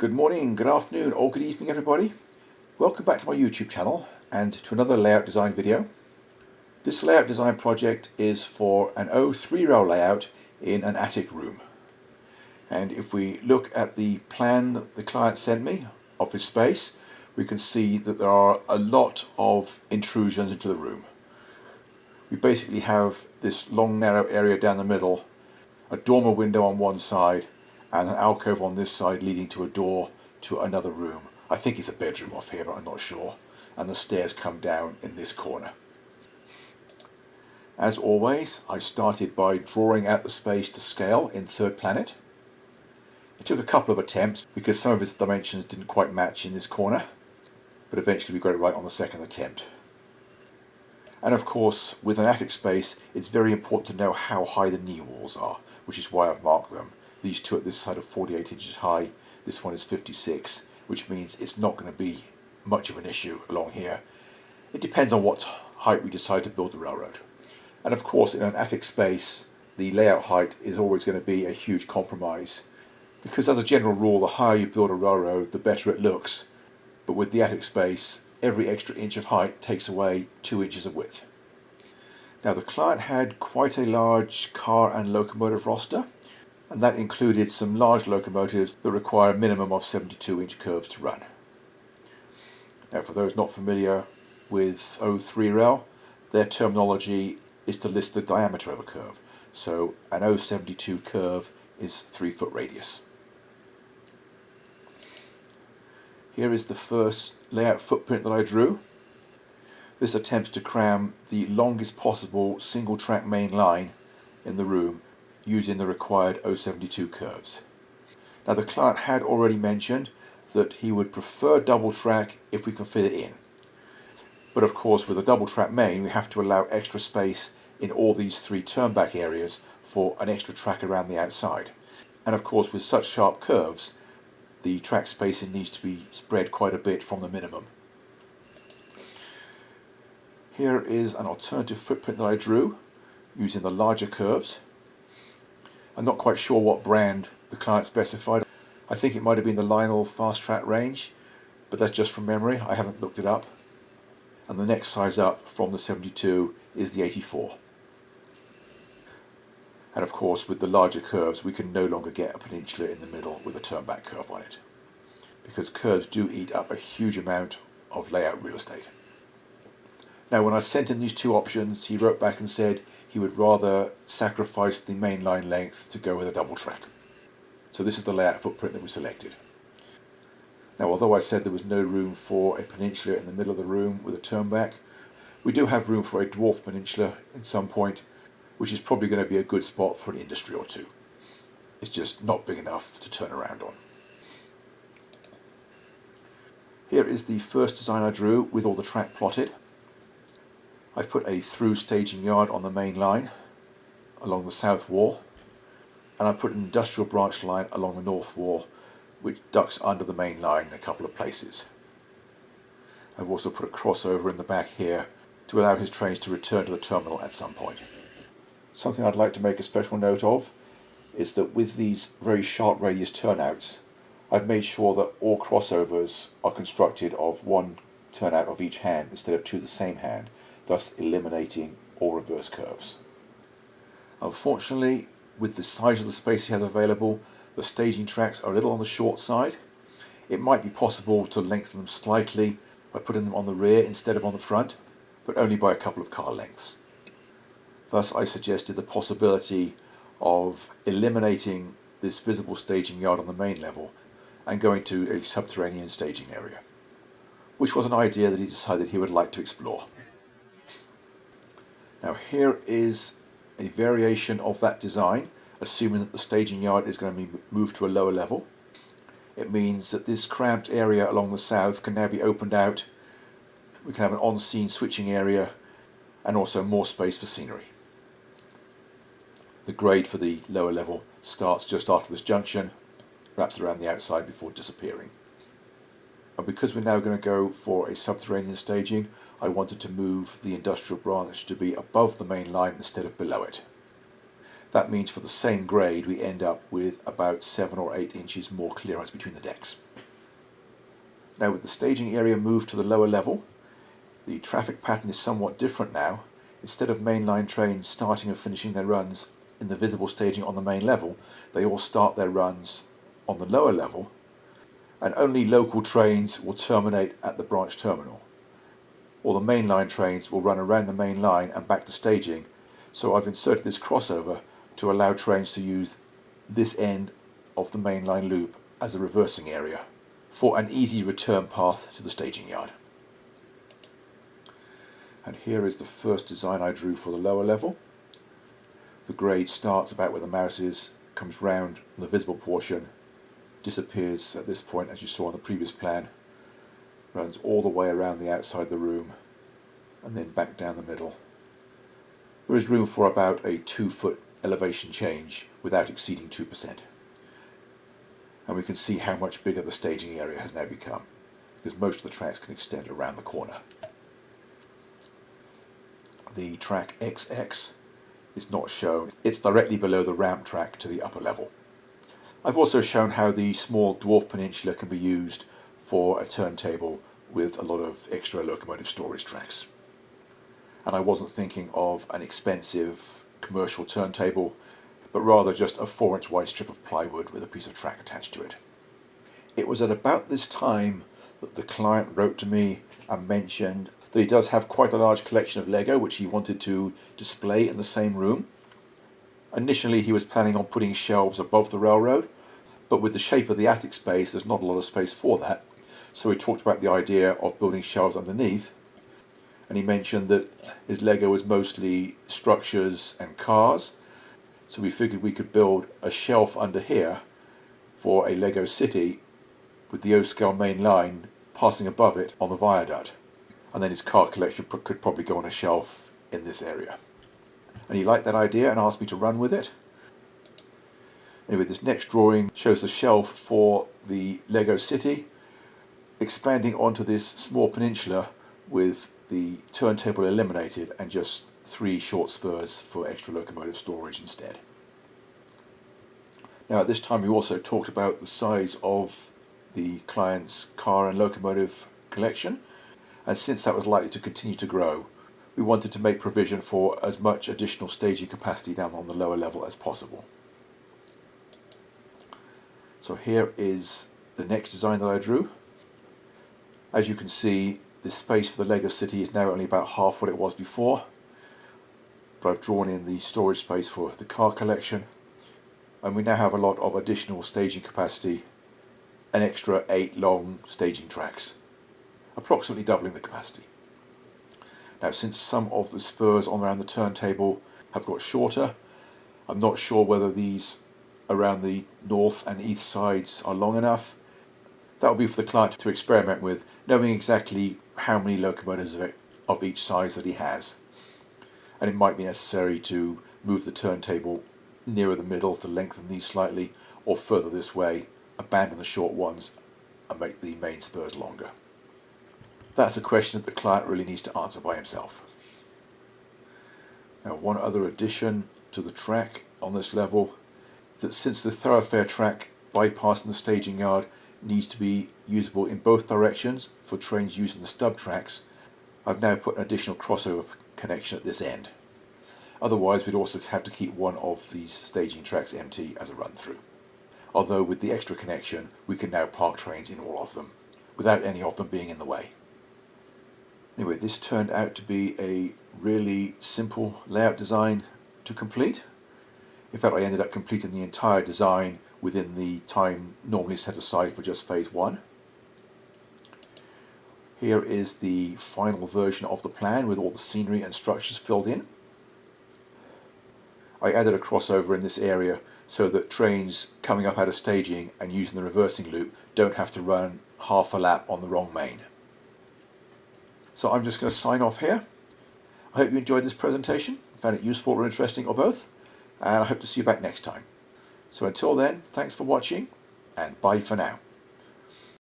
Good morning, good afternoon, or good evening, everybody. Welcome back to my YouTube channel and to another layout design video. This layout design project is for an O3 rail layout in an attic room. And if we look at the plan that the client sent me of his space, we can see that there are a lot of intrusions into the room. We basically have this long narrow area down the middle, a dormer window on one side, and an alcove on this side leading to a door to another room. I think it's a bedroom off here, but I'm not sure. And the stairs come down in this corner. As always, I started by drawing out the space to scale in Third Planet. It took a couple of attempts because some of its dimensions didn't quite match in this corner, but eventually we got it right on the second attempt. And of course, with an attic space, it's very important to know how high the knee walls are, which is why I've marked them. These two at this side are 48 inches high, this one is 56, which means it's not going to be much of an issue along here. It depends on what height we decide to build the railroad. And of course, in an attic space, the layout height is always going to be a huge compromise, because as a general rule, the higher you build a railroad, the better it looks. But with the attic space, every extra inch of height takes away 2 inches of width. Now, the client had quite a large car and locomotive roster, and that included some large locomotives that require a minimum of 72-inch curves to run. Now, for those not familiar with O3 rail, their terminology is to list the diameter of a curve. So an O72 curve is 3-foot radius. Here is the first layout footprint that I drew. This attempts to cram the longest possible single track main line in the room using the required O72 curves. Now, the client had already mentioned that he would prefer double track if we can fit it in. But of course, with a double track main, we have to allow extra space in all these 3 turnback areas for an extra track around the outside. And of course, with such sharp curves, the track spacing needs to be spread quite a bit from the minimum. Here is an alternative footprint that I drew using the larger curves. I'm not quite sure what brand the client specified. I think it might have been the Lionel Fast Track range, but that's just from memory. I haven't looked it up. And the next size up from the 72 is the 84. And of course, with the larger curves, we can no longer get a peninsula in the middle with a turnback curve on it, because curves do eat up a huge amount of layout real estate. Now, when I sent him these 2 options, he wrote back and said he would rather sacrifice the main line length to go with a double track. So this is the layout footprint that we selected. Now, although I said there was no room for a peninsula in the middle of the room with a turnback, we do have room for a dwarf peninsula in some point, which is probably going to be a good spot for an industry or 2. It's just not big enough to turn around on. Here is the first design I drew with all the track plotted. I've put a through staging yard on the main line along the south wall, and I put an industrial branch line along the north wall, which ducks under the main line in a couple of places. I've also put a crossover in the back here to allow his trains to return to the terminal at some point. Something I'd like to make a special note of is that with these very sharp radius turnouts, I've made sure that all crossovers are constructed of 1 turnout of each hand instead of 2 the same hand, thus eliminating all reverse curves. Unfortunately, with the size of the space he has available, the staging tracks are a little on the short side. It might be possible to lengthen them slightly by putting them on the rear instead of on the front, but only by a couple of car lengths. Thus, I suggested the possibility of eliminating this visible staging yard on the main level and going to a subterranean staging area, which was an idea that he decided he would like to explore. Now, here is a variation of that design, assuming that the staging yard is going to be moved to a lower level. It means that this cramped area along the south can now be opened out. We can have an on-scene switching area and also more space for scenery. The grade for the lower level starts just after this junction, wraps around the outside before disappearing. And because we're now going to go for a subterranean staging, I wanted to move the industrial branch to be above the main line instead of below it. That means for the same grade we end up with about 7 or 8 inches more clearance between the decks. Now with the staging area moved to the lower level, the traffic pattern is somewhat different now. Instead of mainline trains starting and finishing their runs in the visible staging on the main level, they all start their runs on the lower level, and only local trains will terminate at the branch terminal. All the mainline trains will run around the main line and back to staging, so I've inserted this crossover to allow trains to use this end of the mainline loop as a reversing area for an easy return path to the staging yard. And here is the first design I drew for the lower level. The grade starts about where the mouse is, comes round the visible portion, disappears at this point as you saw on the previous plan, runs all the way around the outside of the room and then back down the middle. There is room for about a 2-foot elevation change without exceeding 2%. And we can see how much bigger the staging area has now become, because most of the tracks can extend around the corner. The track XX is not shown. It's directly below the ramp track to the upper level. I've also shown how the small dwarf peninsula can be used for a turntable with a lot of extra locomotive storage tracks. And I wasn't thinking of an expensive commercial turntable, but rather just a 4-inch wide strip of plywood with a piece of track attached to it. It was at about this time that the client wrote to me and mentioned that he does have quite a large collection of Lego which he wanted to display in the same room. Initially he was planning on putting shelves above the railroad, but with the shape of the attic space there's not a lot of space for that, so he talked about the idea of building shelves underneath, and he mentioned that his Lego was mostly structures and cars, so we figured we could build a shelf under here for a Lego city with the O-scale main line passing above it on the viaduct, and then his car collection could probably go on a shelf in this area. And he liked that idea and asked me to run with it. Anyway, this next drawing shows the shelf for the Lego city expanding onto this small peninsula with the turntable eliminated and just 3 short spurs for extra locomotive storage instead. Now at this time we also talked about the size of the client's car and locomotive collection, and since that was likely to continue to grow, we wanted to make provision for as much additional staging capacity down on the lower level as possible. So here is the next design that I drew. As you can see, the space for the Lego city is now only about half what it was before, but I've drawn in the storage space for the car collection, and we now have a lot of additional staging capacity, an extra 8 long staging tracks, approximately doubling the capacity. Now since some of the spurs on around the turntable have got shorter, I'm not sure whether these around the north and east sides are long enough. That will be for the client to experiment with, knowing exactly how many locomotives of each size that he has. And it might be necessary to move the turntable nearer the middle to lengthen these slightly, or further this way, abandon the short ones and make the main spurs longer. That's a question that the client really needs to answer by himself. Now, one other addition to the track on this level is that since the thoroughfare track bypassing the staging yard needs to be usable in both directions for trains using the stub tracks, I've now put an additional crossover connection at this end. Otherwise we'd also have to keep one of these staging tracks empty as a run through. Although with the extra connection we can now park trains in all of them without any of them being in the way. Anyway, this turned out to be a really simple layout design to complete. In fact, I ended up completing the entire design within the time normally set aside for just phase 1. Here is the final version of the plan with all the scenery and structures filled in. I added a crossover in this area so that trains coming up out of staging and using the reversing loop don't have to run half a lap on the wrong main. So I'm just going to sign off here. I hope you enjoyed this presentation, found it useful or interesting or both, and I hope to see you back next time. So until then, thanks for watching and bye for now.